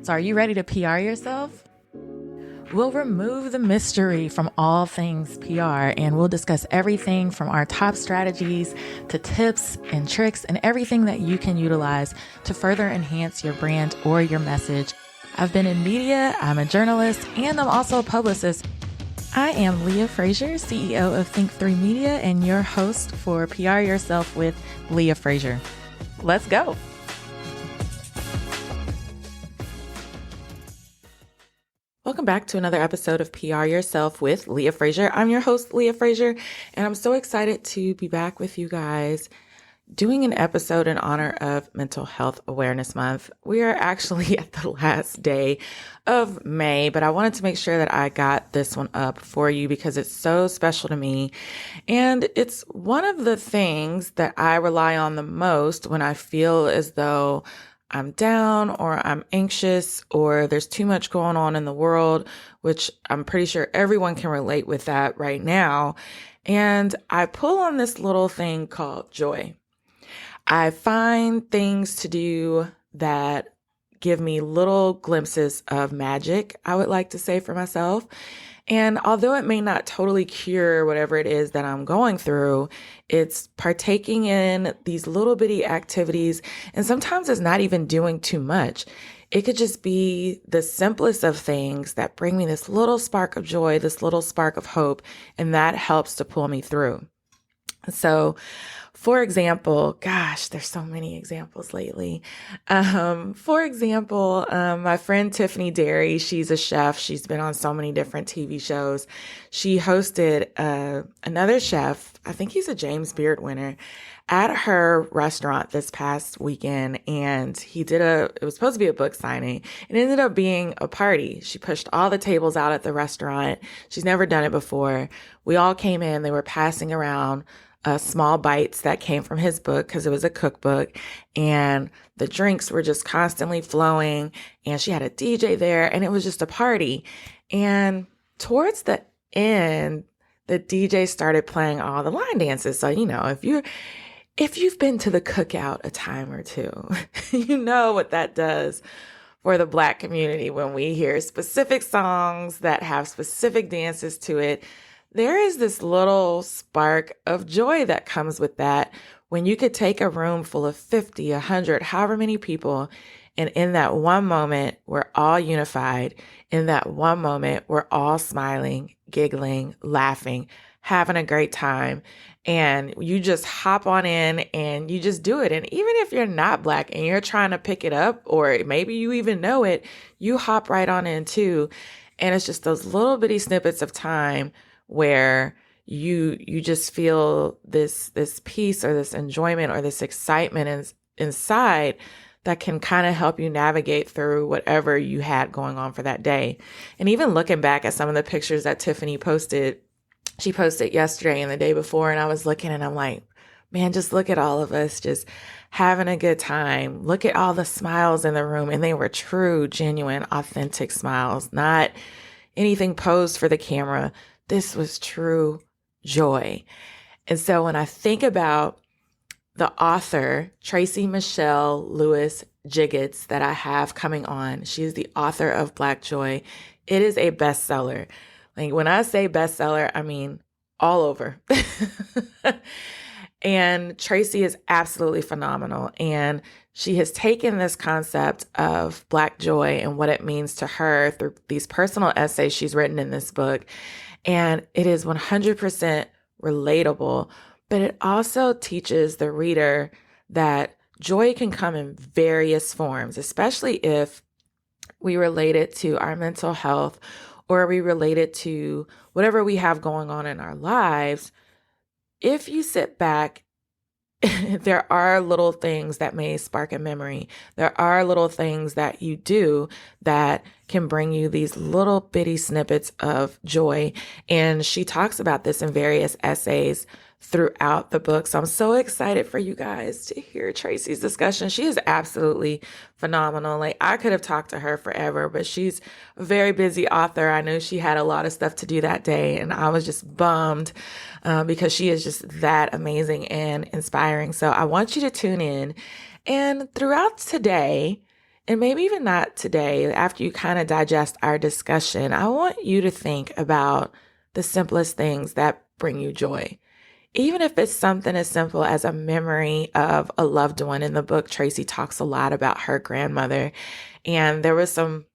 So are you ready to PR yourself? We'll remove the mystery from all things PR, and we'll discuss everything from our top strategies to tips and tricks and everything that you can utilize to further enhance your brand or your message. I've been in media, I'm a journalist, and I'm also a publicist. I am Leah Frazier, CEO of Think3 Media, and your host for PR Yourself with Leah Frazier. Let's go. Welcome back to another episode of PR Yourself with Leah Frazier. I'm your host, Leah Frazier, and I'm so excited to be back with you guys doing an episode in honor of Mental Health Awareness Month. We are actually at the last day of May, but I wanted to make sure that I got this one up for you because it's so special to me. And it's one of the things that I rely on the most when I feel as though I'm down or I'm anxious or there's too much going on in the world, which I'm pretty sure everyone can relate with that right now. And I pull on this little thing called joy. I find things to do that give me little glimpses of magic, I would like to say for myself. And although it may not totally cure whatever it is that I'm going through, it's partaking in these little bitty activities. And sometimes it's not even doing too much. It could just be the simplest of things that bring me this little spark of joy, this little spark of hope, and that helps to pull me through. So, for example, gosh, there's so many examples lately. For example, my friend Tiffany Derry, she's a chef. She's been on so many different TV shows. She hosted another chef, I think he's a James Beard winner, at her restaurant this past weekend. And it was supposed to be a book signing. It ended up being a party. She pushed all the tables out at the restaurant. She's never done it before. We all came in. They were passing around small bites that came from his book because it was a cookbook, and the drinks were just constantly flowing, and she had a DJ there, and it was just a party. And towards the end, the DJ started playing all the line dances. So, if you've been to the cookout a time or two, you know what that does for the Black community when we hear specific songs that have specific dances to it. There is this little spark of joy that comes with that when you could take a room full of 50, 100, however many people, and in that one moment, we're all unified. In that one moment, we're all smiling, giggling, laughing, having a great time. And you just hop on in and you just do it. And even if you're not Black and you're trying to pick it up, or maybe you even know it, you hop right on in too. And it's just those little bitty snippets of time where you just feel this peace or this enjoyment or this excitement inside that can kind of help you navigate through whatever you had going on for that day. And even looking back at some of the pictures that Tiffany posted, she posted yesterday and the day before, and I was looking and I'm like, man, just look at all of us just having a good time. Look at all the smiles in the room. And they were true, genuine, authentic smiles, not anything posed for the camera. This was true joy. And so when I think about the author, Tracey Michae'l Lewis-Giggetts, that I have coming on, she is the author of Black Joy. It is a bestseller. Like when I say bestseller, I mean all over. And Tracey is absolutely phenomenal. And she has taken this concept of Black joy and what it means to her through these personal essays she's written in this book. And it is 100% relatable, but it also teaches the reader that joy can come in various forms, especially if we relate it to our mental health or we relate it to whatever we have going on in our lives. If you sit back, there are little things that may spark a memory. There are little things that you do that can bring you these little bitty snippets of joy. And she talks about this in various essays throughout the book. So I'm so excited for you guys to hear Tracey's discussion. She is absolutely phenomenal. Like, I could have talked to her forever, but she's a very busy author. I knew she had a lot of stuff to do that day, and I was just bummed because she is just that amazing and inspiring. So I want you to tune in. And throughout today, And maybe even not today, after you kind of digest our discussion, I want you to think about the simplest things that bring you joy. Even if it's something as simple as a memory of a loved one. In the book, Tracey talks a lot about her grandmother. And there was some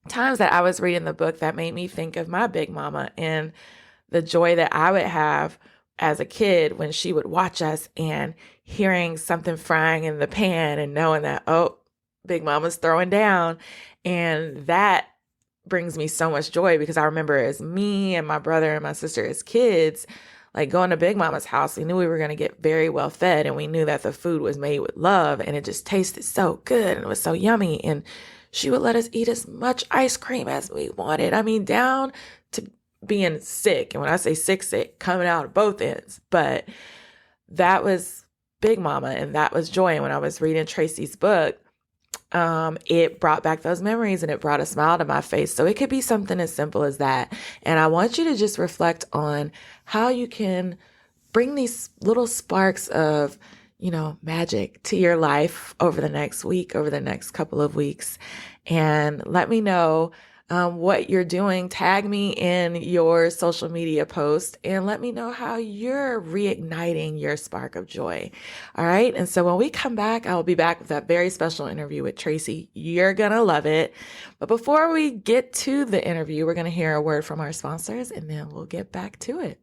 times that I was reading the book that made me think of my big mama and the joy that I would have as a kid when she would watch us and hearing something frying in the pan and knowing that, oh, Big Mama's throwing down. And that brings me so much joy because I remember as me and my brother and my sister as kids, like going to Big Mama's house, we knew we were going to get very well fed, and we knew that the food was made with love, and it just tasted so good and it was so yummy. And she would let us eat as much ice cream as we wanted. I mean, down to being sick. And when I say sick, sick, coming out of both ends. But that was Big Mama, and that was joy. And when I was reading Tracey's book, it brought back those memories and it brought a smile to my face. So it could be something as simple as that. And I want you to just reflect on how you can bring these little sparks of, magic to your life over the next week, over the next couple of weeks. And let me know what you're doing. Tag me in your social media post and let me know how you're reigniting your spark of joy. All right. And so when we come back, I'll be back with that very special interview with Tracey. You're going to love it. But before we get to the interview, we're going to hear a word from our sponsors and then we'll get back to it.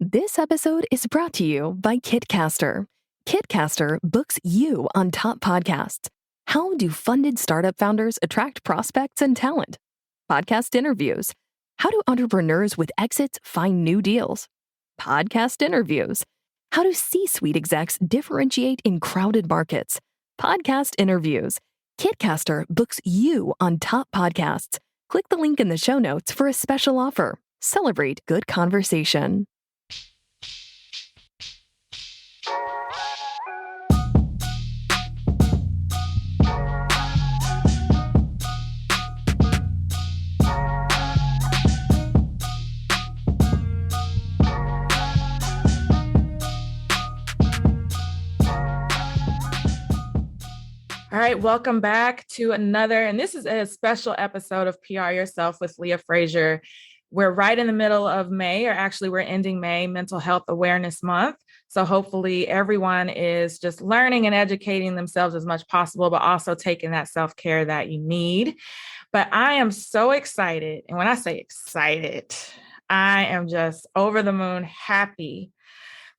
This episode is brought to you by Kitcaster. Kitcaster books you on top podcasts. How do funded startup founders attract prospects and talent? Podcast interviews. How do entrepreneurs with exits find new deals? Podcast interviews. How do C-suite execs differentiate in crowded markets? Podcast interviews. Kitcaster books you on top podcasts. Click the link in the show notes for a special offer. Celebrate good conversation. All right, welcome back to another, and this is a special episode of PR Yourself with Leah Frazier. We're right in the middle of May, or actually we're ending May, Mental Health Awareness Month. So hopefully everyone is just learning and educating themselves as much possible, but also taking that self-care that you need. But I am so excited. And when I say excited, I am just over the moon happy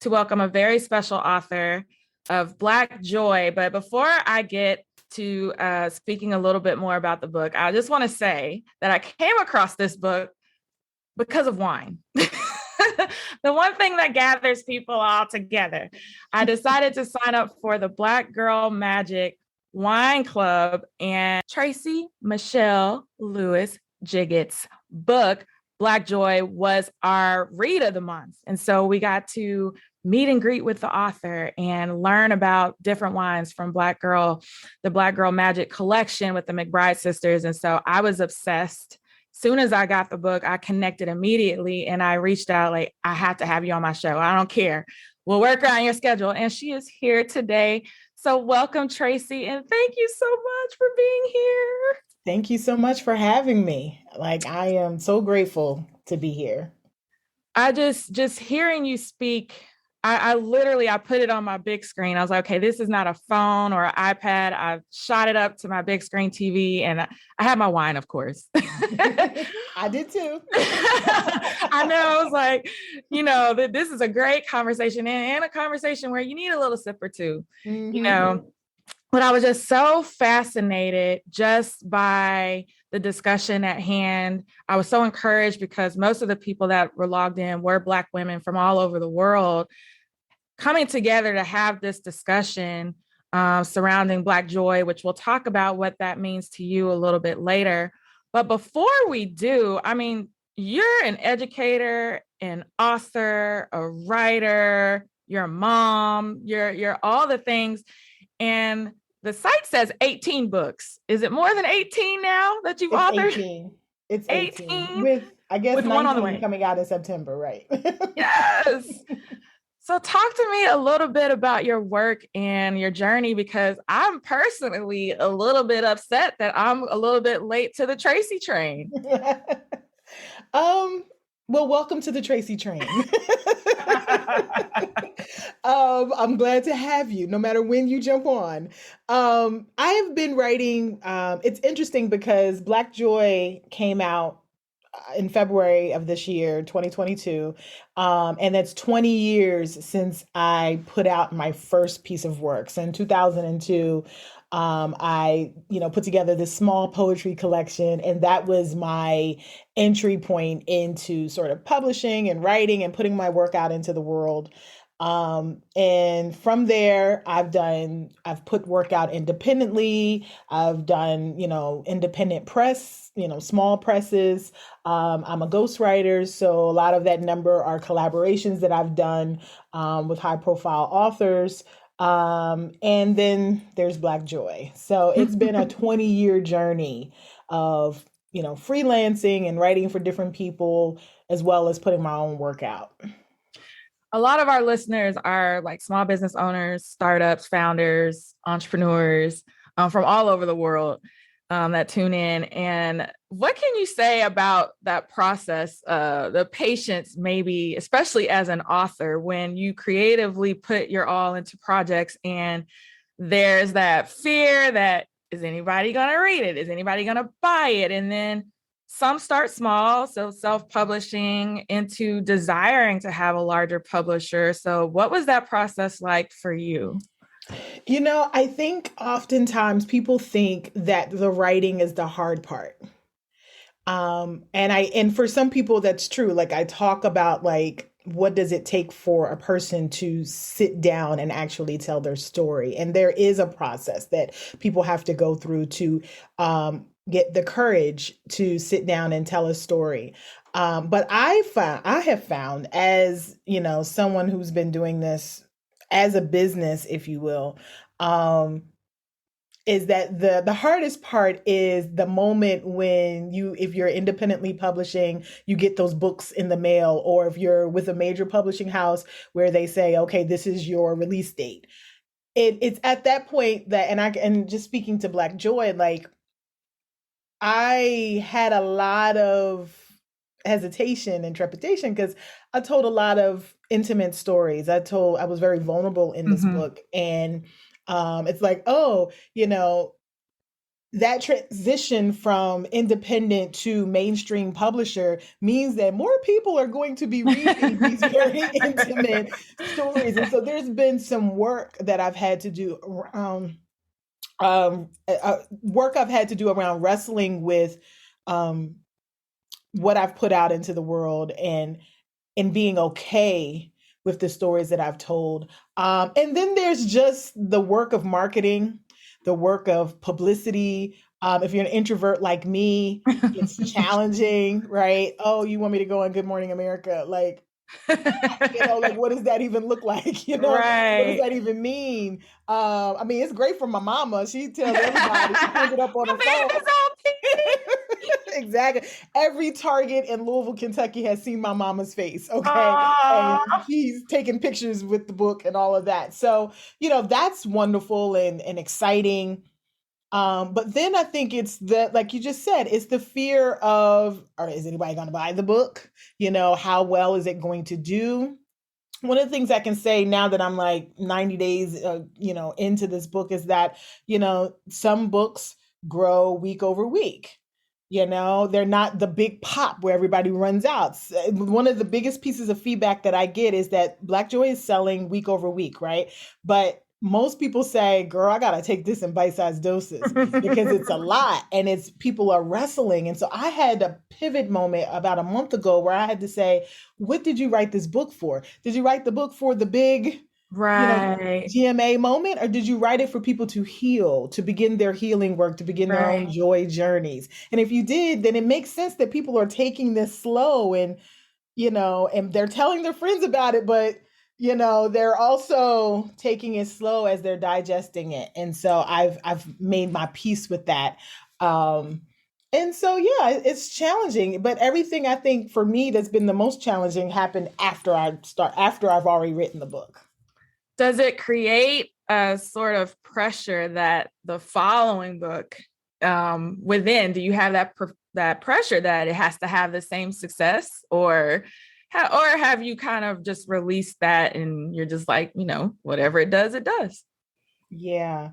to welcome a very special author of Black Joy. But before I get to speaking a little bit more about the book, I just want to say that I came across this book because of wine. The one thing that gathers people all together. I decided to sign up for the Black Girl Magic Wine Club, and Tracey Michae'l Lewis-Giggetts' book, Black Joy, was our read of the month. And so we got to meet and greet with the author and learn about different wines from the Black Girl Magic collection with the McBride sisters. And so I was obsessed. Soon as I got the book, I connected immediately and I reached out like, I have to have you on my show. I don't care. We'll work around your schedule. And she is here today. So welcome, Tracey. And thank you so much for being here. Thank you so much for having me. I am so grateful to be here. I just hearing you speak, I literally put it on my big screen. I was like, okay, this is not a phone or an iPad. I shot it up to my big screen TV and I had my wine, of course. I did too. I know. I was like, this is a great conversation and a conversation where you need a little sip or two, But I was just so fascinated just by the discussion at hand. I was so encouraged because most of the people that were logged in were Black women from all over the world coming together to have this discussion surrounding Black Joy, which we'll talk about what that means to you a little bit later. But before we do, you're an educator, an author, a writer, you're a mom, you're all the things. And the site says 18 books. Is it more than 18 now that you've authored? 18. It's 18. With 19 one on the way. Coming out in September, right? Yes. So talk to me a little bit about your work and your journey, because I'm personally a little bit upset that I'm a little bit late to the Tracey train. um, well, welcome to the Tracey train. I'm glad to have you, no matter when you jump on. I have been writing. It's interesting because Black Joy came out in February of this year, 2022. And that's 20 years since I put out my first piece of work. So in 2002, I, put together this small poetry collection, and that was my entry point into sort of publishing and writing and putting my work out into the world. And from there, I've put work out independently. I've done, independent press, small presses. I'm a ghostwriter, so a lot of that number are collaborations that I've done with high profile authors. And then there's Black Joy. So it's been a 20-year journey of, freelancing and writing for different people, as well as putting my own work out. A lot of our listeners are like small business owners, startups, founders, entrepreneurs from all over the world that tune in. And what can you say about that process, the patience, maybe, especially as an author, when you creatively put your all into projects and there's that fear that, is anybody going to read it? Is anybody going to buy it? And then some start small, so self-publishing, into desiring to have a larger publisher. So what was that process like for you? I think oftentimes people think that the writing is the hard part. And for some people that's true. Like I talk about like what does it take for a person to sit down and actually tell their story? And there is a process that people have to go through to get the courage to sit down and tell a story. But I have found, as someone who's been doing this as a business, if you will, is that the hardest part is the moment when if you're independently publishing, you get those books in the mail, or if you're with a major publishing house where they say, okay, this is your release date. It's at that point that, and just speaking to Black Joy, like I had a lot of hesitation and trepidation because I told a lot of intimate stories. I was very vulnerable in this book, and it's like, oh, that transition from independent to mainstream publisher means that more people are going to be reading these very intimate stories. And so there's been some work that I've had to do around work I've had to do around wrestling with what I've put out into the world, and being okay with the stories that I've told. And then there's just the work of marketing, the work of publicity. If you're an introvert like me, it's challenging, right? Oh, you want me to go on Good Morning America? Like, like what does that even look like? Right. What does that even mean? I mean, it's great for my mama. She tells everybody, she pulls it up on her phone. Exactly. Every Target in Louisville, Kentucky has seen my mama's face. Okay. And she's taking pictures with the book and all of that. So, that's wonderful and exciting. But then I think it's like you just said, it's the fear of, or is anybody going to buy the book? How well is it going to do? One of the things I can say now that I'm like 90 days, into this book is that, some books grow week over week. They're not the big pop where everybody runs out. One of the biggest pieces of feedback that I get is that Black Joy is selling week over week, right? But most people say, girl, I got to take this in bite-sized doses because it's a lot, and people are wrestling. And so I had a pivot moment about a month ago where I had to say, what did you write this book for? Did you write the book for the big, right, GMA moment, or did you write it for people to heal, to begin their healing work, to begin their own joy journeys? And if you did, then it makes sense that people are taking this slow, and and they're telling their friends about it, but they're also taking it slow as they're digesting it. And so I've made my peace with that. And so, yeah, it's challenging, but everything I think for me that's been the most challenging happened after I've already written the book. Does it create a sort of pressure that the following book within, do you have that pressure that it has to have the same success, or have you kind of just released that and you're just like, whatever it does, it does? Yeah.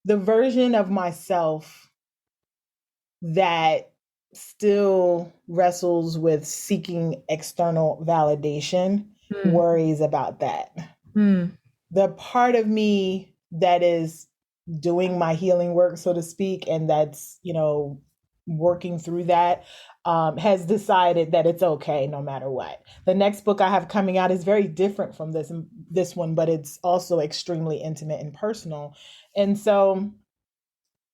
The version of myself that still wrestles with seeking external validation Hmm. worries about that. Hmm. The part of me that is doing my healing work, so to speak, and that's, working through that, has decided that it's okay no matter what. The next book I have coming out is very different from this one, but it's also extremely intimate and personal. And so,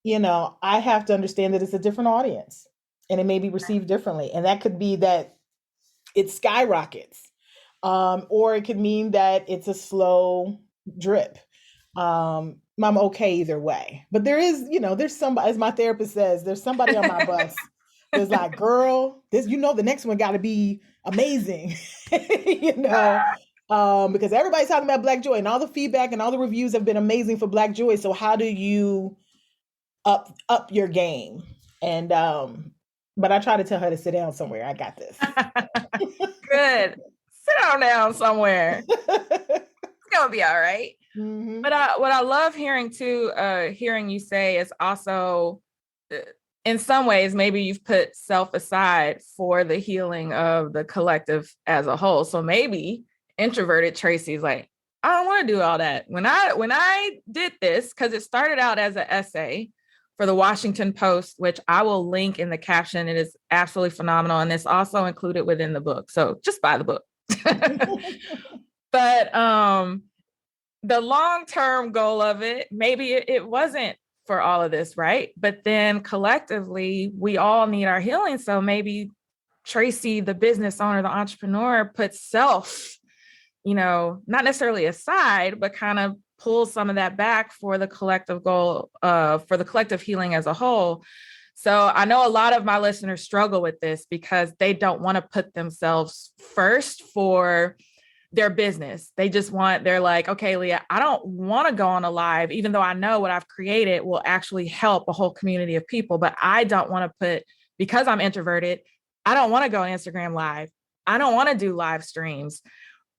I have to understand that it's a different audience and it may be received differently. And that could be that it skyrockets, or it could mean that it's a slow drip. I'm okay either way. But there is, there's somebody, as my therapist says, there's somebody on my bus that's like, girl, the next one got to be amazing, because everybody's talking about Black Joy and all the feedback and all the reviews have been amazing for Black Joy. So how do you up your game? And but I try to tell her to sit down somewhere. I got this. Good. Sit down somewhere. It's gonna be all right. Mm-hmm. But what I love hearing too, hearing you say is also, in some ways, maybe you've put self aside for the healing of the collective as a whole. So maybe introverted Tracey's like, I don't want to do all that. When I did this, because it started out as an essay for the Washington Post, which I will link in the caption. It is absolutely phenomenal. And it's also included within the book. So just buy the book. But the long-term goal of it, maybe it wasn't for all of this, right? But then collectively, we all need our healing. So maybe Tracey, the business owner, the entrepreneur, puts self, not necessarily aside, but kind of pulls some of that back for the collective goal, for the collective healing as a whole. So I know a lot of my listeners struggle with this because they don't want to put themselves first for their business. They're like, okay, Leah, I don't want to go on a live, even though I know what I've created will actually help a whole community of people. But I don't want to because I'm introverted, I don't want to go on Instagram live. I don't want to do live streams.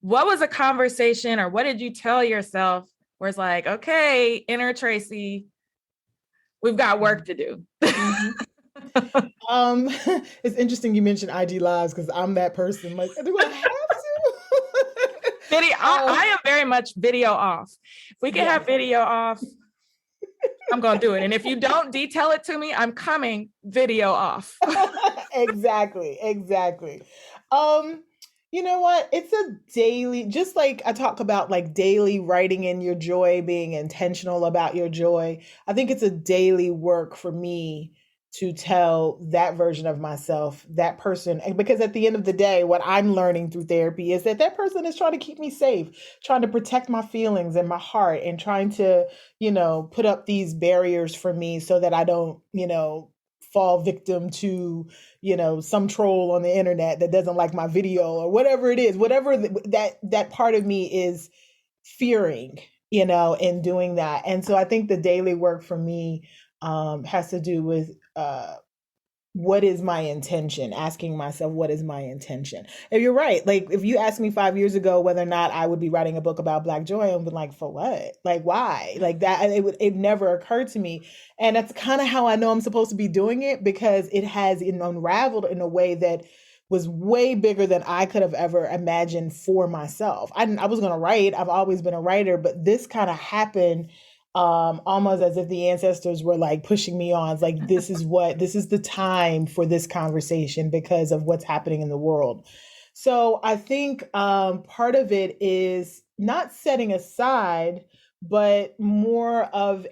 What was a conversation or what did you tell yourself where it's like, okay, inner Tracey, we've got work to do? Mm-hmm. It's interesting you mentioned IG lives because I'm that person. Like, do I have to? Video, I am very much video off. If we can have video off, I'm going to do it. And if you don't detail it to me, I'm coming video off. Exactly. You know what? It's a daily, just like I talk about like daily writing in your joy, being intentional about your joy. I think it's a daily work for me to tell that version of myself, that person, because at the end of the day, what I'm learning through therapy is that person is trying to keep me safe, trying to protect my feelings and my heart, and trying to, put up these barriers for me so that I don't, fall victim to, some troll on the internet that doesn't like my video or whatever it is, whatever that part of me is fearing, in doing that. And so I think the daily work for me has to do with what is my intention, asking myself, what is my intention? And you're right. Like, if you asked me 5 years ago whether or not I would be writing a book about Black joy, I'd be like, for what? Like, why? Like that, it never occurred to me. And that's kind of how I know I'm supposed to be doing it, because it has unraveled in a way that was way bigger than I could have ever imagined for myself. I was going to write. I've always been a writer, but this kind of happened almost as if the ancestors were like pushing me on. It's like, this is the time for this conversation because of what's happening in the world. So I think part of it is not setting aside, but more of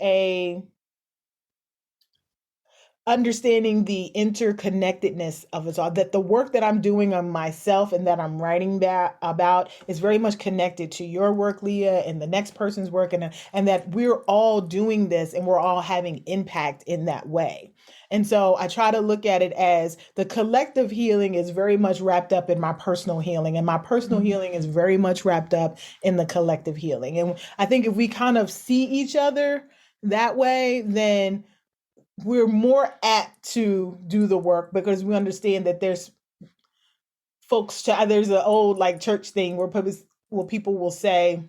understanding the interconnectedness of it all, that the work that I'm doing on myself and that I'm writing that about is very much connected to your work, Leah, and the next person's work, and that we're all doing this and we're all having impact in that way. And so I try to look at it as the collective healing is very much wrapped up in my personal healing, and my personal healing is very much wrapped up in the collective healing. And I think if we kind of see each other that way, then we're more apt to do the work, because we understand that there's there's an old like church thing where people will say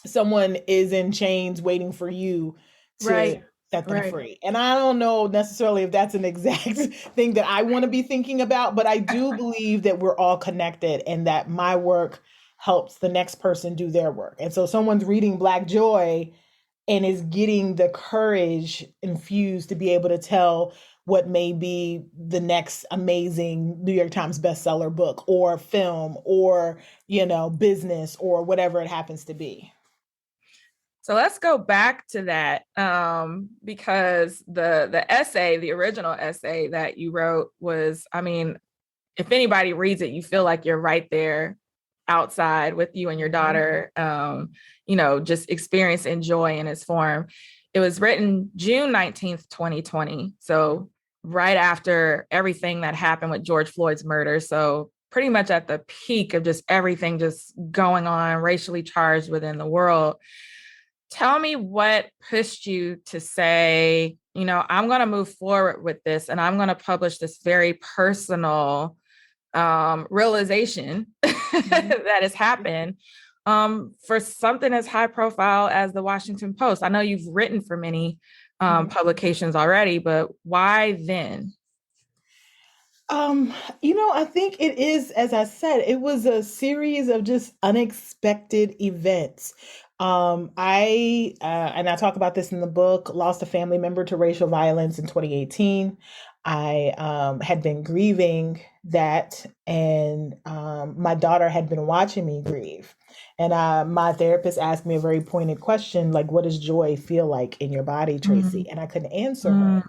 someone is in chains waiting for you to Right. set them Right. free. And I don't know necessarily if that's an exact thing that I want to be thinking about, but I do believe that we're all connected and that my work helps the next person do their work. And so someone's reading Black Joy and is getting the courage infused to be able to tell what may be the next amazing New York Times bestseller book or film or, business or whatever it happens to be. So let's go back to that, because the original essay that you wrote was, I mean, if anybody reads it, you feel like you're right there outside with you and your daughter, just experiencing joy in its form. It was written June 19th, 2020. So right after everything that happened with George Floyd's murder. So pretty much at the peak of just everything just going on, racially charged within the world. Tell me what pushed you to say, I'm going to move forward with this and I'm going to publish this very personal realization that has happened for something as high profile as the Washington Post. I know you've written for many publications already, but why then? I think it is, as I said, it was a series of just unexpected events. And I talk about this in the book, lost a family member to racial violence in 2018. I had been grieving that, and my daughter had been watching me grieve. And my therapist asked me a very pointed question, like, what does joy feel like in your body, Tracey? And I couldn't answer her.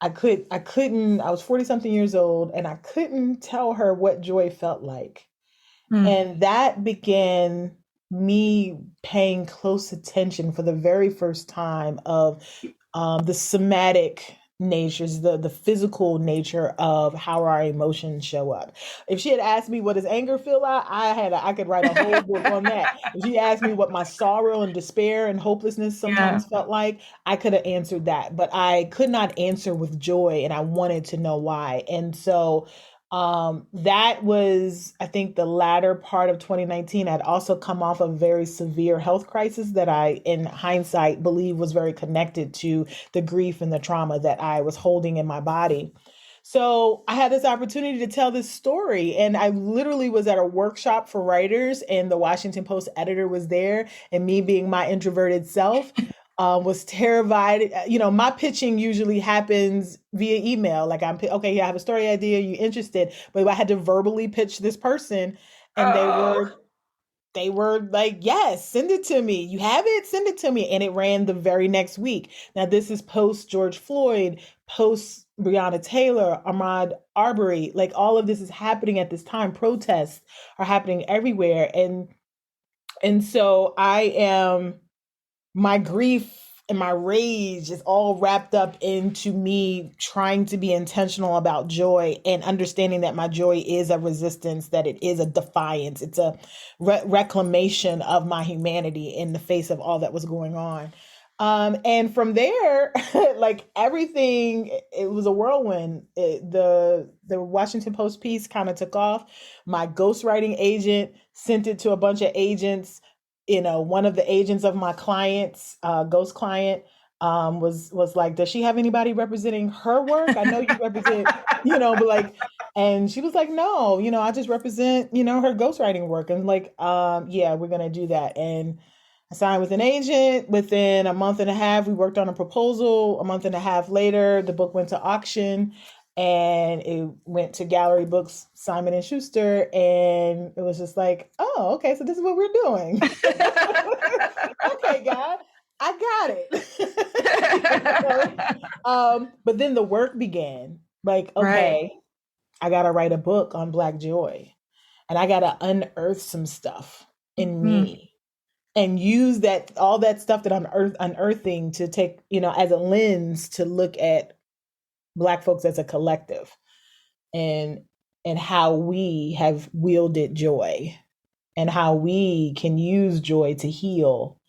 I was 40 something years old and I couldn't tell her what joy felt like. And that began me paying close attention for the very first time of the somatic natures, the physical nature of how our emotions show up. If she had asked me what does anger feel like, I could write a whole book on that. If she asked me what my sorrow and despair and hopelessness sometimes felt like, I could have answered that, but I could not answer with joy, and I wanted to know why. And so that was, I think, the latter part of 2019. I'd also come off a very severe health crisis that I, in hindsight, believe was very connected to the grief and the trauma that I was holding in my body. So I had this opportunity to tell this story, and I literally was at a workshop for writers, and the Washington Post editor was there, and me being my introverted self, was terrified. My pitching usually happens via email. Like okay, yeah, I have a story idea. You interested? But I had to verbally pitch this person, and they were like, yes, send it to me. You have it, send it to me. And it ran the very next week. Now this is post George Floyd, post Breonna Taylor, Ahmaud Arbery. Like all of this is happening at this time. Protests are happening everywhere, and so my grief and my rage is all wrapped up into me trying to be intentional about joy and understanding that my joy is a resistance, that it is a defiance. It's a reclamation of my humanity in the face of all that was going on. And from there, like everything, it was a whirlwind. The Washington Post piece kind of took off. My ghostwriting agent sent it to a bunch of agents. One of the agents of my clients, ghost client, was like, does she have anybody representing her work? I know you represent, but like, and she was like, no, I just represent, her ghostwriting work. And like, yeah, we're going to do that. And I signed with an agent. Within a month and a half, we worked on a proposal. A month and a half later, the book went to auction. And it went to Gallery Books, Simon and Schuster, and it was just like, oh, okay, so this is what we're doing. Okay, God, I got it. But then the work began. Like, Right. okay, I gotta write a book on Black joy, and I gotta unearth some stuff in Mhm. me and use that all that stuff that I'm unearthing to take, as a lens to look at Black folks as a collective, and how we have wielded joy and how we can use joy to heal,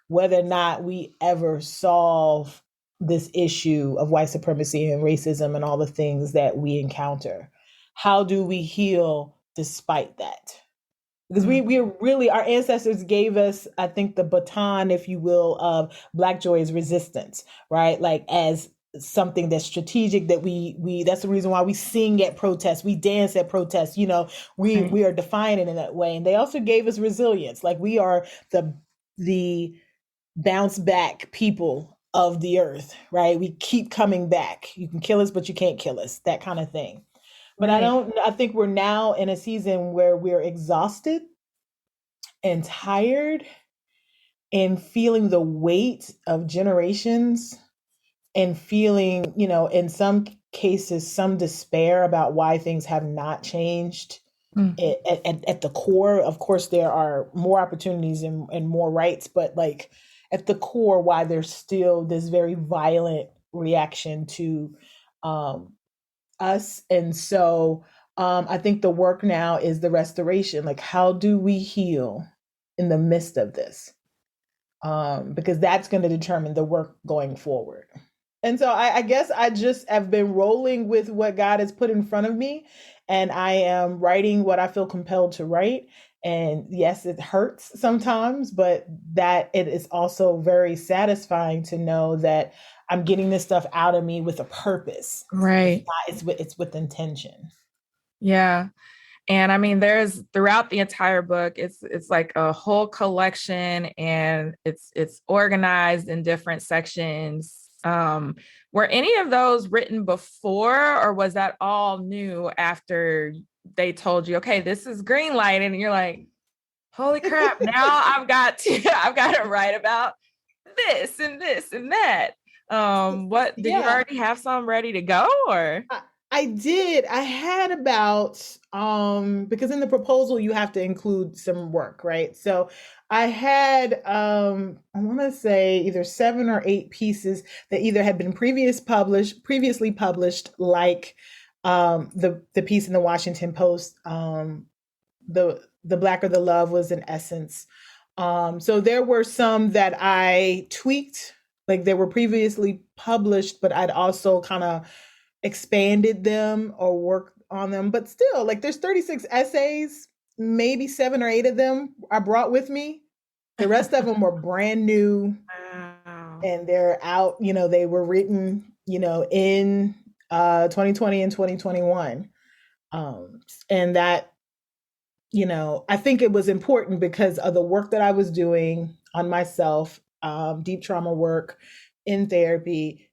whether or not we ever solve this issue of white supremacy and racism and all the things that we encounter. How do we heal despite that? Because Mm. we really, our ancestors gave us, I think, the baton, if you will, of Black joy as resistance, right? Like as something that's strategic, that we that's the reason why we sing at protests, we dance at protests, Right. we are defining in that way. And they also gave us resilience. Like we are the bounce back people of the earth, right? We keep coming back. You can kill us, but you can't kill us, that kind of thing. But Right. I think we're now in a season where we're exhausted and tired and feeling the weight of generations and feeling, in some cases, some despair about why things have not changed. Mm. At the core, of course, there are more opportunities and more rights, but like at the core, why there's still this very violent reaction to um, us. And so I think the work now is the restoration. Like, how do we heal in the midst of this? Because that's going to determine the work going forward. And so I guess I just have been rolling with what God has put in front of me, and I am writing what I feel compelled to write. And yes, it hurts sometimes, but that it is also very satisfying to know that I'm getting this stuff out of me with a purpose. It's Right. not, it's with intention. Yeah. And I mean, there's throughout the entire book, it's like a whole collection, and it's organized in different sections. Were any of those written before, or was that all new after they told you, okay, this is green light, and you're like, holy crap, now I've got to write about this and this and that. What did you Yeah. already have some ready to go, or? I did. I had about because in the proposal you have to include some work, right? So I had I want to say either 7 or 8 pieces that either had been previously published, like the piece in the Washington Post, the Blacker the Love was in essence. So there were some that I tweaked, like they were previously published, but I'd also kind of expanded them or worked on them. But still, like there's 36 essays, maybe 7 or 8 of them I brought with me. The rest of them were brand new, Wow. and they're out, they were written, in 2020 and 2021. And that, I think it was important because of the work that I was doing on myself, deep trauma work in therapy.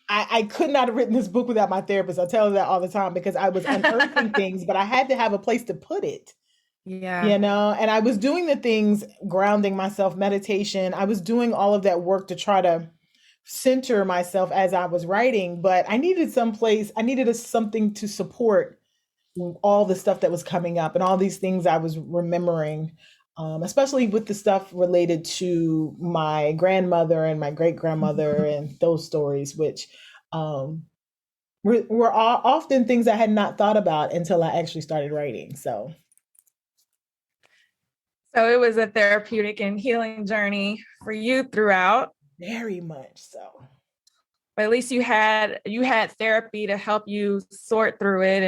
I could not have written this book without my therapist. I tell her that all the time because I was unearthing things, but I had to have a place to put it, Yeah. and I was doing the things, grounding myself, meditation. I was doing all of that work to try to center myself as I was writing, but I needed something to support all the stuff that was coming up and all these things I was remembering, especially with the stuff related to my grandmother and my great grandmother and those stories, which were often things I had not thought about until I actually started writing. So, So it was a therapeutic and healing journey for you throughout. very much so. But at least you had therapy to help you sort through it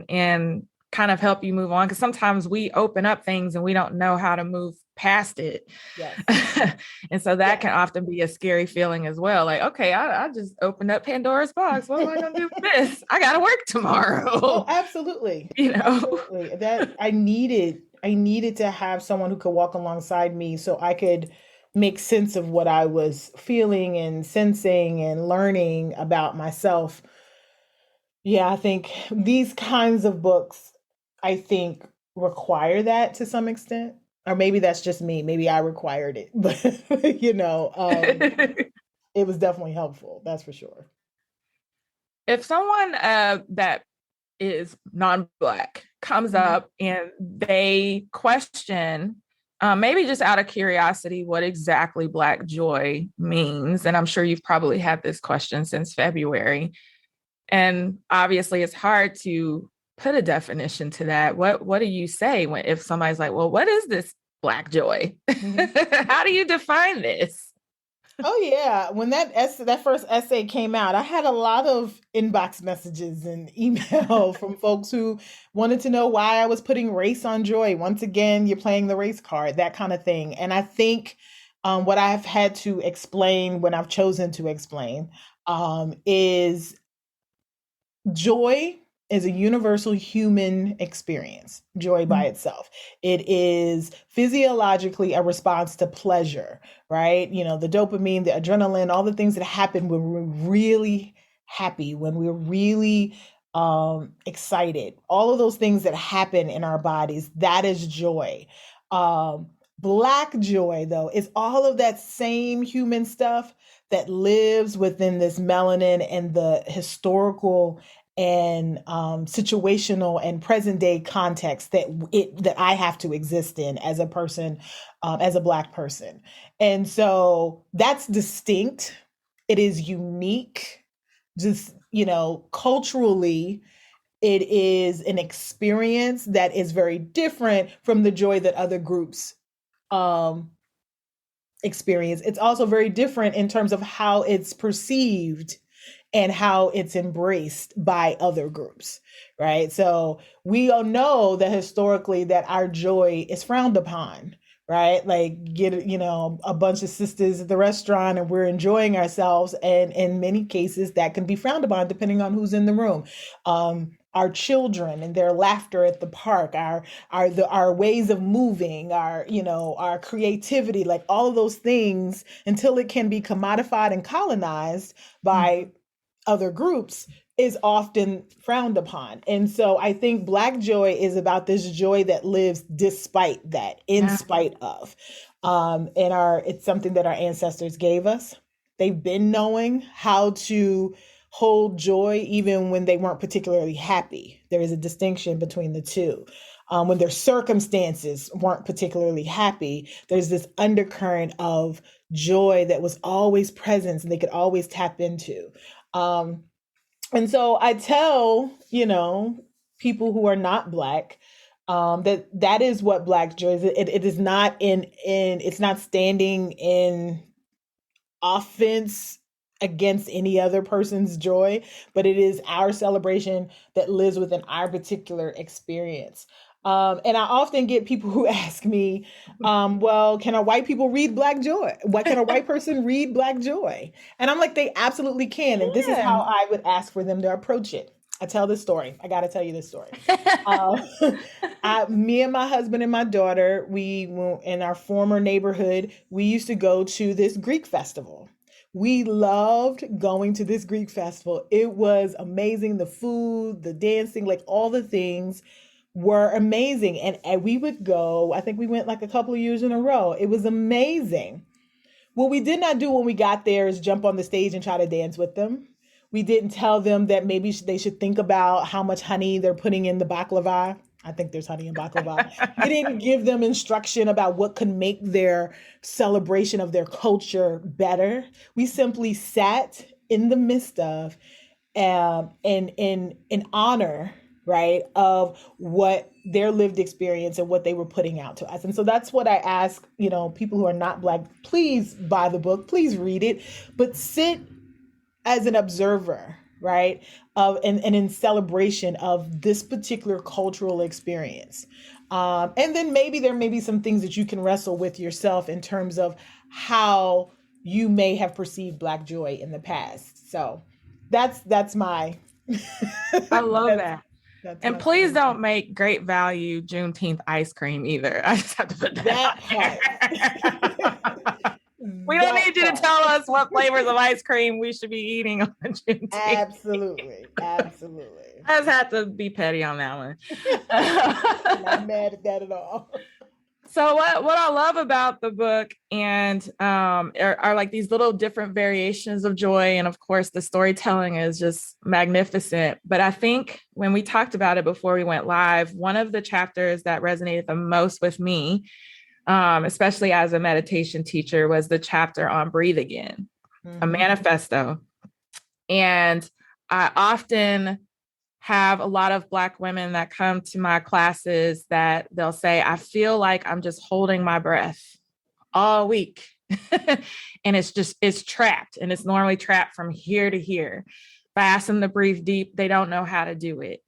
and kind of help you move on. Because sometimes we open up things and we don't know how to move past it. Yes. And so that Yes. can often be a scary feeling as well. Like, okay, I just opened up Pandora's box. What am I gonna do with this? I gotta work Oh, tomorrow. absolutely. You know? Absolutely. That I needed to have someone who could walk alongside me so I could make sense of what I was feeling and sensing and learning about myself. Yeah, I think these kinds of books, I think, require that to some extent. Or maybe that's just me. Maybe I required it, but it was definitely helpful. That's for sure. If someone that is non-Black comes Mhm. up and they question, maybe just out of curiosity, what exactly Black joy means, and I'm sure you've probably had this question since February, and obviously it's hard to put a definition to that. What do you say if somebody's like, well, what is this Black joy? Mhm. How do you define this? Oh yeah, when that first essay came out, I had a lot of inbox messages and email from folks who wanted to know why I was putting race on joy. Once again, you're playing the race card, that kind of thing. And I think what I've had to explain when I've chosen to explain is joy is a universal human experience, joy by itself. It is physiologically a response to pleasure, right? The dopamine, the adrenaline, all the things that happen when we're really happy, when we're really excited, all of those things that happen in our bodies, that is joy. Black joy, though, is all of that same human stuff that lives within this melanin and the historical and situational and present day context that I have to exist in as a person, as a Black person. And so that's distinct. It is unique. Just, culturally, it is an experience that is very different from the joy that other groups um, experience. It's also very different in terms of how it's perceived and how it's embraced by other groups, right? So we all know that historically that our joy is frowned upon, right? Like get, a bunch of sisters at the restaurant and we're enjoying ourselves. And in many cases that can be frowned upon depending on who's in the room. Our children and their laughter at the park, our ways of moving, our creativity, like all of those things, until it can be commodified and colonized by other groups, is often frowned upon. And so I think Black joy is about this joy that lives despite that, in spite of. It's something that our ancestors gave us. They've been knowing how to hold joy even when they weren't particularly happy. There is a distinction between the two. When their circumstances weren't particularly happy, there's this undercurrent of joy that was always present and they could always tap into. And so I tell, people who are not Black, that is what Black joy is. It is not it's not standing in offense against any other person's joy, but it is our celebration that lives within our particular experience. And I often get people who ask me, well, can a white people read Black joy? What can a white person read Black joy? And I'm like, they absolutely can. And this is how I would ask for them to approach it. I tell this story. I got to tell you this story. Me and my husband and my daughter, we in our former neighborhood, we used to go to this Greek festival. We loved going to this Greek festival. It was amazing. The food, the dancing, like all the things were amazing. And we would go, I think we went like a couple of years in a row. It was amazing. What we did not do when we got there is jump on the stage and try to dance with them. We didn't tell them that maybe they should think about how much honey they're putting in the baklava. I think there's honey in baklava. We didn't give them instruction about what could make their celebration of their culture better. We simply sat in the midst of in honor, right, of what their lived experience and what they were putting out to us. And so that's what I ask, people who are not Black, please buy the book, please read it, but sit as an observer, right, of and in celebration of this particular cultural experience. And then maybe there may be some things that you can wrestle with yourself in terms of how you may have perceived Black joy in the past. So that's my I love that. that's And my please solution. don't make Great Value Juneteenth ice cream either. I just have to put that part. We don't need you to tell us what flavors of ice cream we should be eating on Juneteenth. Absolutely. Absolutely. I just have to be petty on that one. I'm not mad at that at all. So what I love about the book and are like these little different variations of joy. And of course, the storytelling is just magnificent. But I think when we talked about it before we went live, one of the chapters that resonated the most with me, especially as a meditation teacher, was the chapter on Breathe Again, a manifesto. And I often have a lot of Black women that come to my classes that they'll say, I feel like I'm just holding my breath all week. And it's trapped, and it's normally trapped from here to here. If I ask them to breathe deep, they don't know how to do it.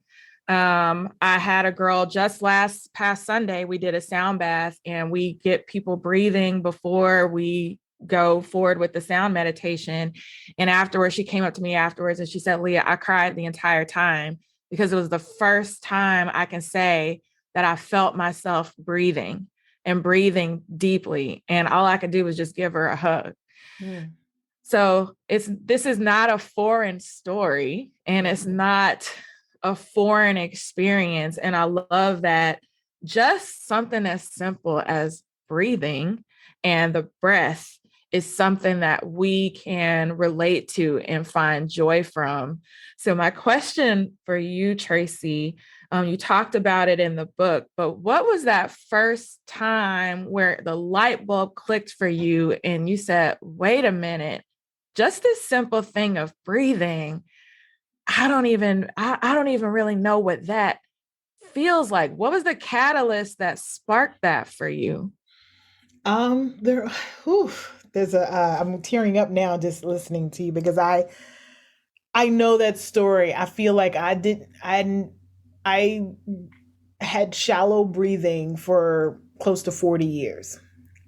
I had a girl just past Sunday, we did a sound bath, and we get people breathing before we go forward with the sound meditation. And afterwards, she came up to me afterwards and she said, Leah, I cried the entire time because it was the first time I can say that I felt myself breathing and breathing deeply. And all I could do was just give her a hug. Mm. So this is not a foreign story, and it's not a foreign experience. And I love that just something as simple as breathing and the breath is something that we can relate to and find joy from. So my question for you, Tracey, you talked about it in the book, but what was that first time where the light bulb clicked for you and you said, wait a minute, just this simple thing of breathing, I don't even really know what that feels like. What was the catalyst that sparked that for you? There, whew, there's I'm tearing up now just listening to you because I know that story. I feel like I had shallow breathing for close to 40 years.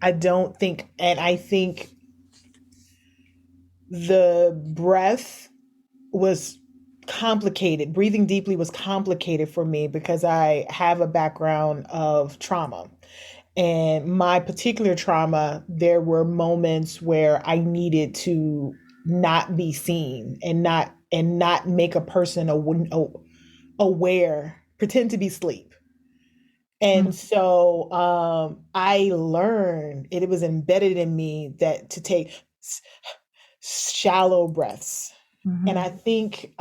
I don't think, and I think the breath was complicated. Breathing deeply was complicated for me because I have a background of trauma. And my particular trauma, there were moments where I needed to not be seen and not make a person aware, pretend to be asleep. And so I learned it was embedded in me that to take shallow breaths. Mm-hmm. And I think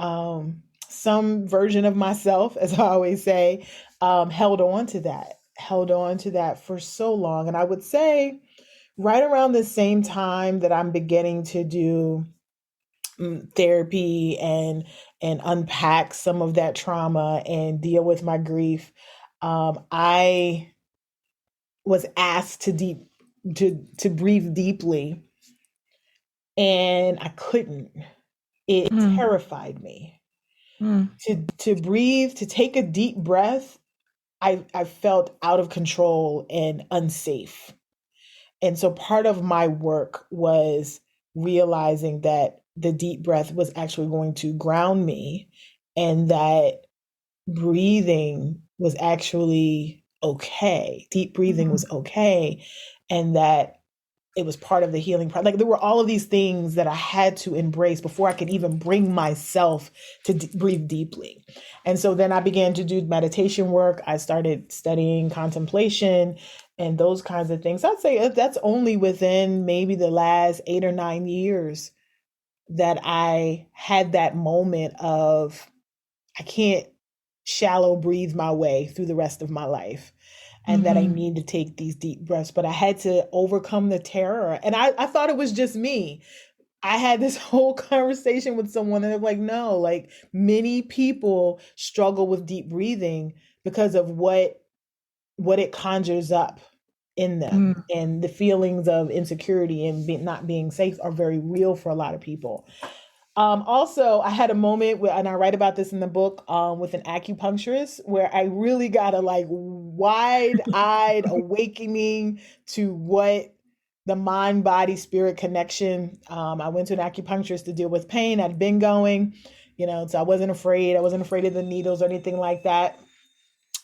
some version of myself, as I always say, held on to that for so long. And I would say right around the same time that I'm beginning to do therapy and unpack some of that trauma and deal with my grief, I was asked to breathe deeply, and I couldn't. It terrified me. To breathe, to take a deep breath, I felt out of control and unsafe. And so part of my work was realizing that the deep breath was actually going to ground me, and that breathing was actually okay. Deep breathing was okay. And that it was part of the healing process. Like there were all of these things that I had to embrace before I could even bring myself to breathe deeply. And so then I began to do meditation work. I started studying contemplation and those kinds of things. I'd say that's only within maybe the last 8 or 9 years that I had that moment of, I can't shallow breathe my way through the rest of my life. And that I need to take these deep breaths, but I had to overcome the terror. And I thought it was just me. I had this whole conversation with someone and they're like, no, like many people struggle with deep breathing because of what it conjures up in them. And the feelings of insecurity and not being safe are very real for a lot of people. Also, I had a moment where, and I write about this in the book, with an acupuncturist where I really got a like wide-eyed awakening to what the mind, body, spirit connection. I went to an acupuncturist to deal with pain. I'd been going, so I wasn't afraid. I wasn't afraid of the needles or anything like that.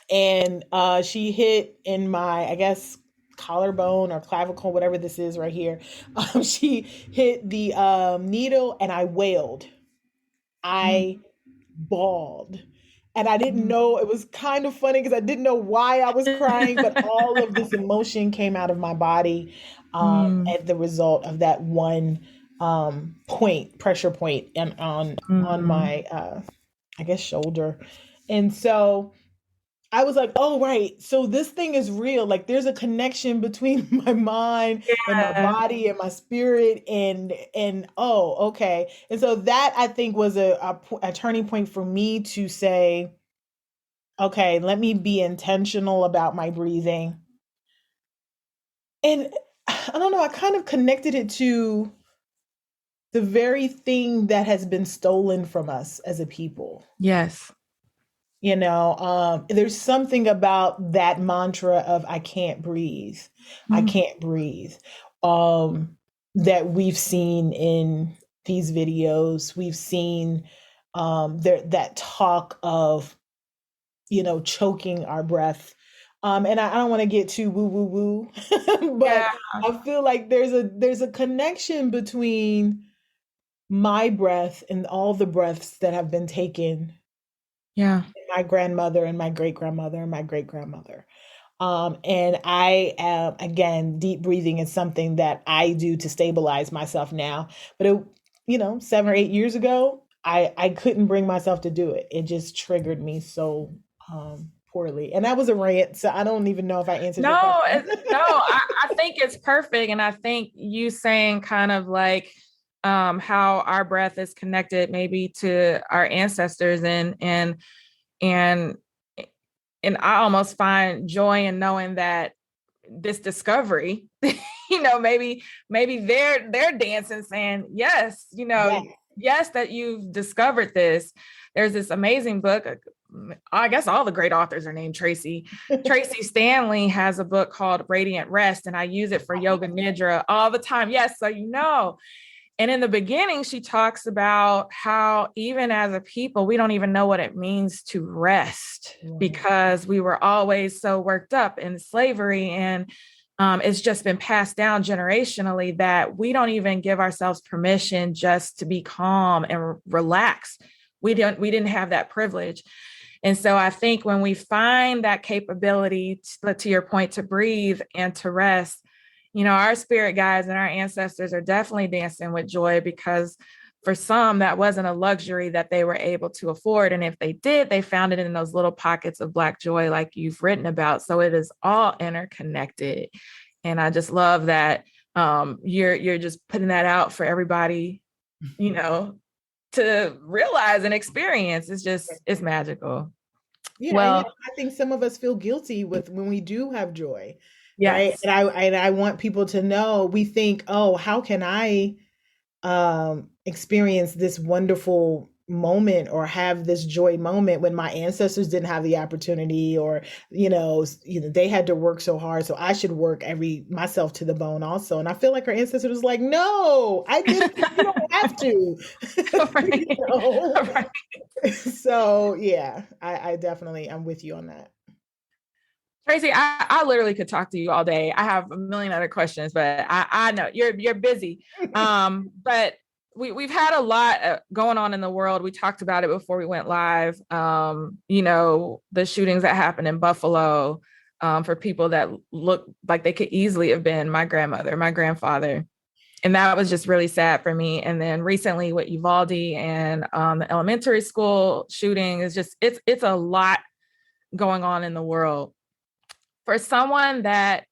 And she hit in my, I guess, collarbone or clavicle, whatever this is right here. She hit the needle and I wailed. I bawled. And I didn't know, it was kind of funny because I didn't know why I was crying, but all of this emotion came out of my body Mm, as the result of that one pressure point and on mm. my I guess shoulder. And so I was like, oh, right. So this thing is real. Like there's a connection between my mind and my Yeah. body and my spirit and oh, okay. And so that I think was a turning point for me to say, okay, let me be intentional about my breathing. And I don't know, I kind of connected it to the very thing that has been stolen from us as a people. Yes. There's something about that mantra of I can't breathe. I Mm. can't breathe. That we've seen in these videos. We've seen that talk of, choking our breath. And I don't want to get too woo woo woo, but Yeah. I feel like there's a connection between my breath and all the breaths that have been taken, Yeah. my grandmother and my great grandmother and my great grandmother. And I am, again, deep breathing is something that I do to stabilize myself now. But 7 or 8 years ago, I couldn't bring myself to do it. It just triggered me so poorly. And that was a rant. So I don't even know if I answered your No, question. no, I think it's perfect. And I think you saying kind of like how our breath is connected maybe to our ancestors and and I almost find joy in knowing that this discovery, maybe they're dancing saying, yes, Yeah. yes, that you've discovered this. There's this amazing book. I guess all the great authors are named Tracy. Tracy Stanley has a book called Radiant Rest, and I use it for yoga nidra all the time. Yes, so and in the beginning, she talks about how even as a people, we don't even know what it means to rest Right. because we were always so worked up in slavery. And it's just been passed down generationally that we don't even give ourselves permission just to be calm and relax. We didn't have that privilege. And so I think when we find that capability, to your point, to breathe and to rest, our spirit guides and our ancestors are definitely dancing with joy because for some, that wasn't a luxury that they were able to afford. And if they did, they found it in those little pockets of Black joy, like you've written about. So it is all interconnected. And I just love that you're just putting that out for everybody, to realize and experience. It's magical. Yeah, and Well, I think some of us feel guilty with when we do have joy, right? yes. And I want people to know, we think, oh, how can I experience this wonderful moment or have this joy moment when my ancestors didn't have the opportunity, or they had to work so hard, so I should work every myself to the bone also. And I feel like our ancestors was like, no, I did, you don't have to. you Right. know Right. so yeah, I definitely, I'm with you on that. Tracey, I literally could talk to you all day. I have a million other questions, but I know you're busy. But we've had a lot going on in the world. We talked about it before we went live. The shootings that happened in Buffalo, for people that look like they could easily have been my grandmother, my grandfather. And that was just really sad for me. And then recently with Uvalde and the elementary school shooting is just, it's a lot going on in the world. For someone that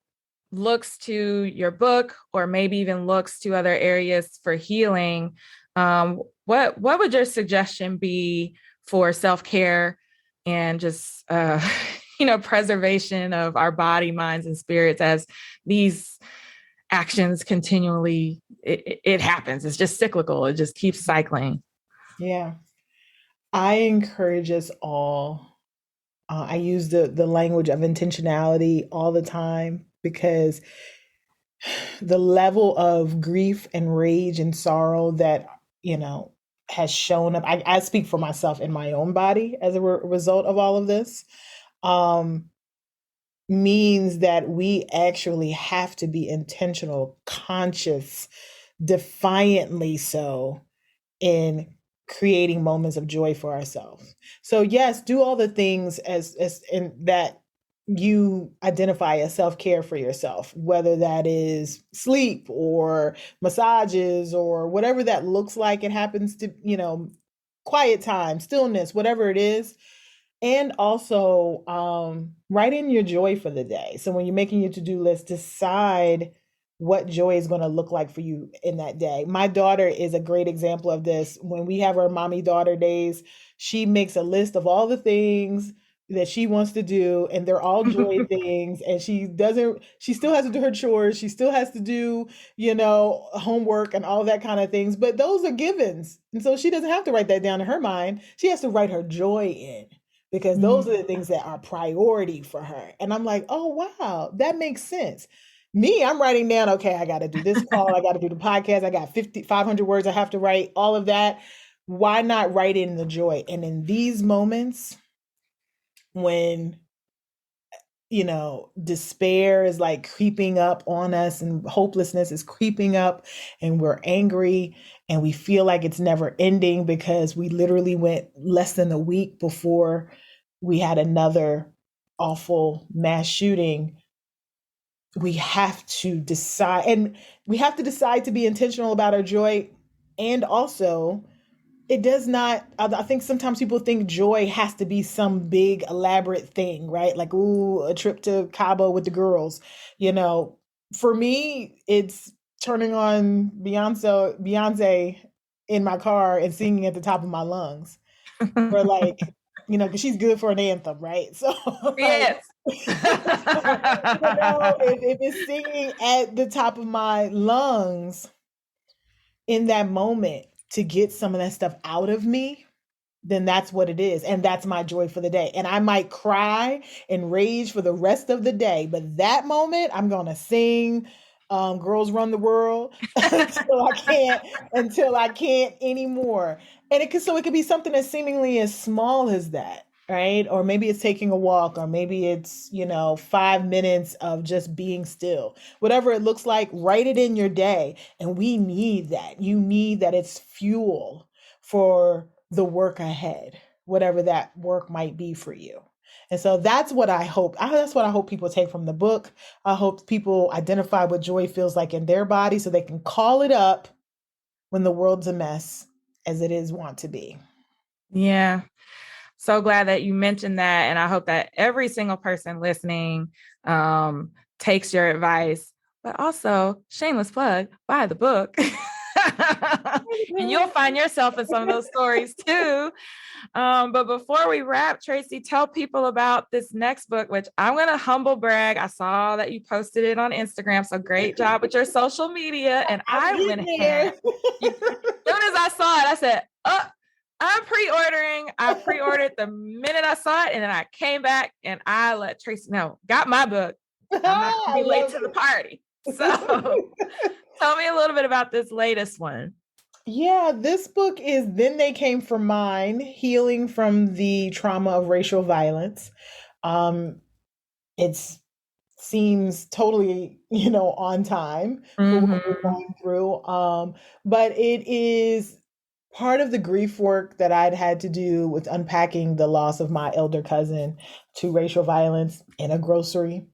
looks to your book or maybe even looks to other areas for healing, what would your suggestion be for self-care and just preservation of our body, minds, and spirits as these actions continually it happens? It's just cyclical. It just keeps cycling. Yeah, I encourage us all. I use the language of intentionality all the time because the level of grief and rage and sorrow that you know has shown up. I speak for myself in my own body as a result of all of this. Um, Means that we actually have to be intentional, conscious, defiantly so, in creating moments of joy for ourselves. So yes, do all the things as in that you identify as self-care for yourself, whether that is sleep or massages or whatever that looks like. It happens to, quiet time, stillness, whatever it is. And also, write in your joy for the day. So when you're making your to-do list, decide what joy is going to look like for you in that day. My daughter is a great example of this. When we have our mommy daughter days, she makes a list of all the things that she wants to do, and they're all joy things. And she still has to do her chores. She still has to do, homework and all that kind of things. But those are givens. And so she doesn't have to write that down in her mind. She has to write her joy in, because those are the things that are priority for her. And I'm like, oh, wow, that makes sense. Me, I'm writing down, okay, I got to do this call. I got to do the podcast. I got 500 words I have to write, all of that. Why not write in the joy? And in these moments when, despair is like creeping up on us and hopelessness is creeping up and we're angry and we feel like it's never ending because we literally went less than a week before we had another awful mass shooting. We have to decide, and we have to decide to be intentional about our joy. And also, it does not, I think sometimes people think joy has to be some big elaborate thing, right? Like, ooh, a trip to Cabo with the girls. For me, it's turning on Beyonce in my car and singing at the top of my lungs. Or like, because she's good for an anthem, right? So like, Yes. if it's singing at the top of my lungs in that moment to get some of that stuff out of me, then that's what it is. And that's my joy for the day. And I might cry and rage for the rest of the day, but that moment I'm going to sing Girls Run the World until I can't anymore. And it could be something as seemingly as small as that, right? Or maybe it's taking a walk, or maybe it's, 5 minutes of just being still. Whatever it looks like, write it in your day. And we need that. You need that. It's fuel for the work ahead, whatever that work might be for you. And so that's what I hope. That's what I hope people take from the book. I hope people identify what joy feels like in their body so they can call it up when the world's a mess, as it is want to be. Yeah. So glad that you mentioned that. And I hope that every single person listening takes your advice, but also shameless plug, buy the book. And you'll find yourself in some of those stories too. But before we wrap, Tracey, tell people about this next book, which I'm going to humble brag. I saw that you posted it on Instagram. So great job with your social media. And I went ahead. As soon as I saw it, I said, oh, I'm pre-ordering. I pre-ordered the minute I saw it. And then I came back and I let Tracey know, got my book. I'm not going to be late to the party. So tell me a little bit about this latest one. Yeah, this book is Then They Came for Mine, Healing from the Trauma of Racial Violence. It seems totally, on time for what we're going through. But it is part of the grief work that I'd had to do with unpacking the loss of my elder cousin to racial violence in a grocery.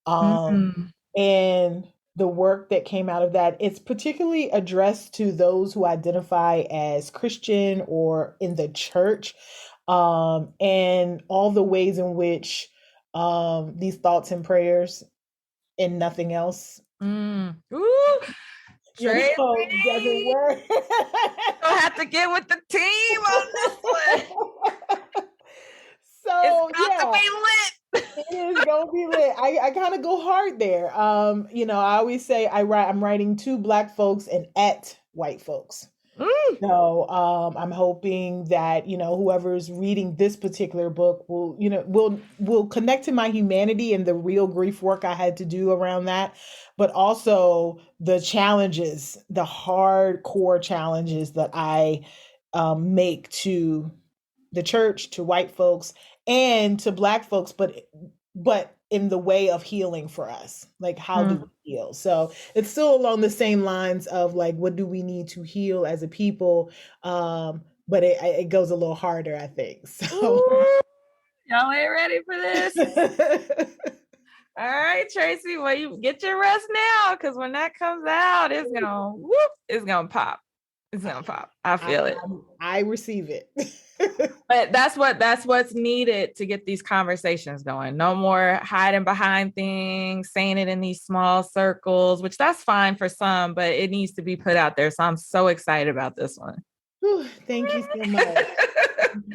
And the work that came out of that, it's particularly addressed to those who identify as Christian or in the church, and all the ways in which these thoughts and prayers and nothing else Ooh, Tracey, doesn't work. I'll have to get with the team on this one. So it's got to be lit. It is gonna be lit. I kind of go hard there. I always say I'm writing to Black folks and at white folks. So I'm hoping that whoever's reading this particular book will connect to my humanity and the real grief work I had to do around that, but also the challenges, the hardcore challenges that I make to the church, to white folks, and to Black folks, but in the way of healing for us. Like, how do we heal? So it's still along the same lines of like, what do we need to heal as a people? but it goes a little harder, I think. So Ooh, y'all ain't ready for this. All right, Tracey, well, you get your rest now, because when that comes out, it's gonna pop. It's gonna pop. I feel it. I receive it. But that's what's needed to get these conversations going. No more hiding behind things, saying it in these small circles, which that's fine for some, but it needs to be put out there. So I'm so excited about this one. Whew, thank you so much.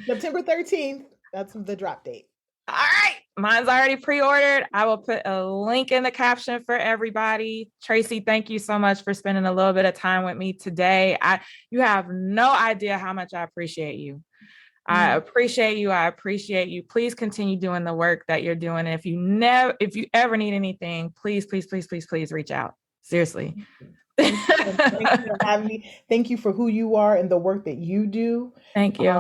September 13th, that's the drop date. All right. Mine's already pre-ordered. I will put a link in the caption for everybody. Tracey, thank you so much for spending a little bit of time with me today. You have no idea how much I appreciate you. I appreciate you. I appreciate you. Please continue doing the work that you're doing. And if you ever need anything, please reach out. Seriously. Thank you for having me. Thank you for who you are and the work that you do. Thank you.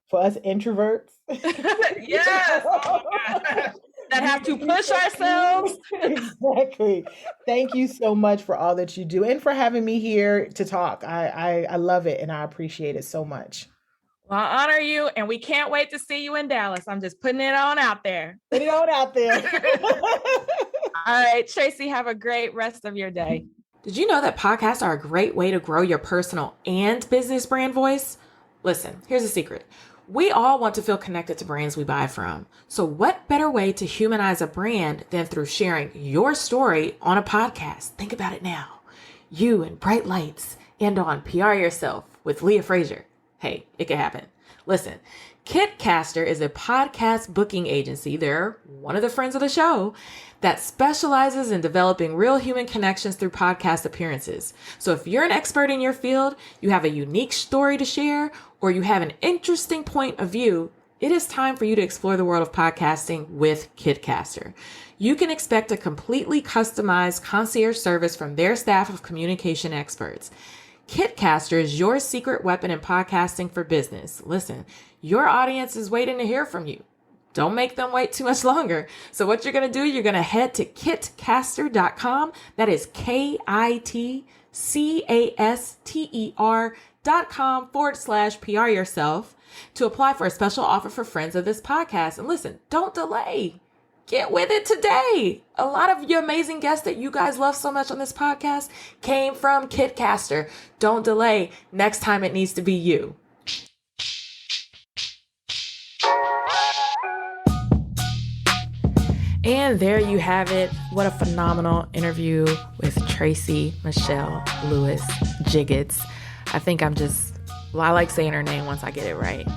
For us introverts. Yes. Oh my gosh. That have to push ourselves. Exactly. Thank you so much for all that you do and for having me here to talk. I love it and I appreciate it so much. Well, I honor you, and we can't wait to see you in Dallas. I'm just putting it on out there. Put it on out there. All right, Tracey, have a great rest of your day. Did you know that podcasts are a great way to grow your personal and business brand voice? Listen, here's a secret. We all want to feel connected to brands we buy from. So what better way to humanize a brand than through sharing your story on a podcast? Think about it now. You in bright lights and on PR Yourself with Leah Frazier. Hey, it can happen. Listen, Kitcaster is a podcast booking agency. They're one of the friends of the show that specializes in developing real human connections through podcast appearances. So if you're an expert in your field, you have a unique story to share, or you have an interesting point of view, it is time for you to explore the world of podcasting with Kitcaster. You can expect a completely customized concierge service from their staff of communication experts. Kitcaster is your secret weapon in podcasting for business. Listen, your audience is waiting to hear from you. Don't make them wait too much longer. So what you're going to do, you're going to head to kitcaster.com. That is kitcaster.com/PR yourself to apply for a special offer for friends of this podcast. And listen, don't delay. Get with it today. A lot of your amazing guests that you guys love so much on this podcast came from Kitcaster. Don't delay. Next time it needs to be you. And there you have it. What a phenomenal interview with Tracey Michae'l Lewis-Giggetts. I think I like saying her name once I get it right.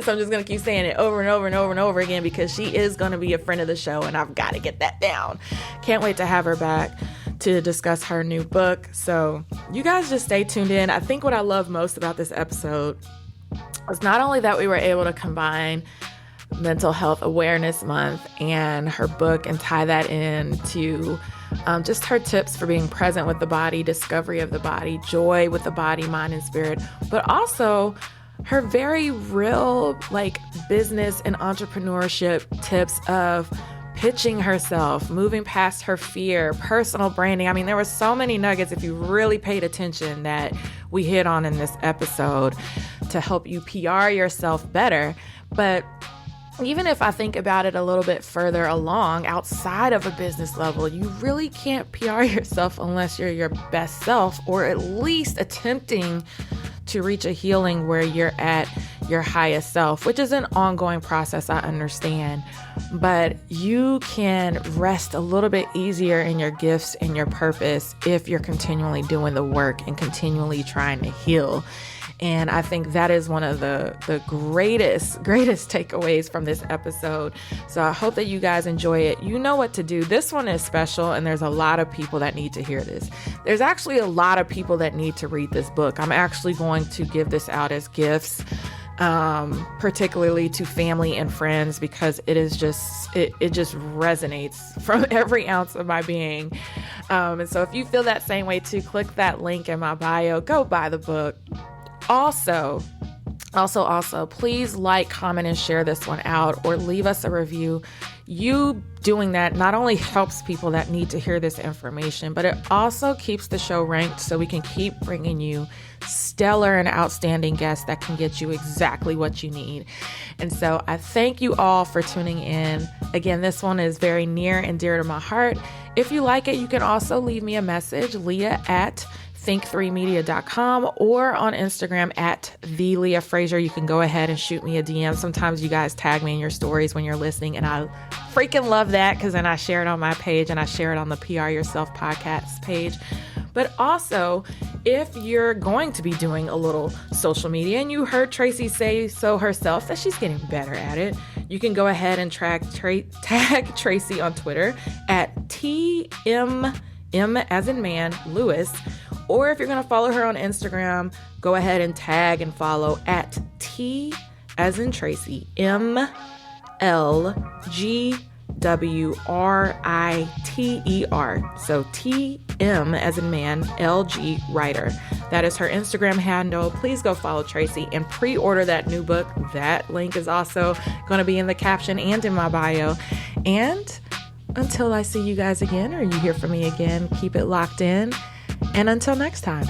So I'm just going to keep saying it over and over and over and over again because she is going to be a friend of the show and I've got to get that down. Can't wait to have her back to discuss her new book. So you guys just stay tuned in. I think what I love most about this episode was not only that we were able to combine Mental Health Awareness Month and her book and tie that into just her tips for being present with the body, discovery of the body, joy with the body, mind, and spirit, but also her very real business and entrepreneurship tips of pitching herself, moving past her fear, personal branding. I mean, there were so many nuggets, if you really paid attention, that we hit on in this episode to help you PR yourself better. But even if I think about it a little bit further along outside of a business level, you really can't PR yourself unless you're your best self, or at least attempting to reach a healing where you're at your highest self, which is an ongoing process, I understand. But you can rest a little bit easier in your gifts and your purpose if you're continually doing the work and continually trying to heal. And I think that is one of the greatest takeaways from this episode. So I hope that you guys enjoy it. You know what to do. This one is special, and there's a lot of people that need to hear this. There's actually a lot of people that need to read this book. I'm actually going to give this out as gifts, particularly to family and friends, because it is just, it just resonates from every ounce of my being. And so if you feel that same way too, click that link in my bio, go buy the book. Also, Also, please like, comment, and share this one out, or leave us a review. You doing that not only helps people that need to hear this information, but it also keeps the show ranked so we can keep bringing you stellar and outstanding guests that can get you exactly what you need. And so I thank you all for tuning in. Again, this one is very near and dear to my heart. If you like it, you can also leave me a message, Leah at think3media.com, or on Instagram at the Leah Frazier. You can go ahead and shoot me a DM. Sometimes you guys tag me in your stories when you're listening, and I freaking love that, because then I share it on my page and I share it on the PR Yourself podcast page. But also, if you're going to be doing a little social media, and you heard Tracey say so herself that she's getting better at it, you can go ahead and tag Tracey on Twitter at TM as in man, Lewis. Or if you're going to follow her on Instagram, go ahead and tag and follow at T as in Tracey, MLGWRITER. So TM as in man, LG writer. That is her Instagram handle. Please go follow Tracey and pre-order that new book. That link is also going to be in the caption and in my bio. And until I see you guys again, or you hear from me again, keep it locked in. And until next time.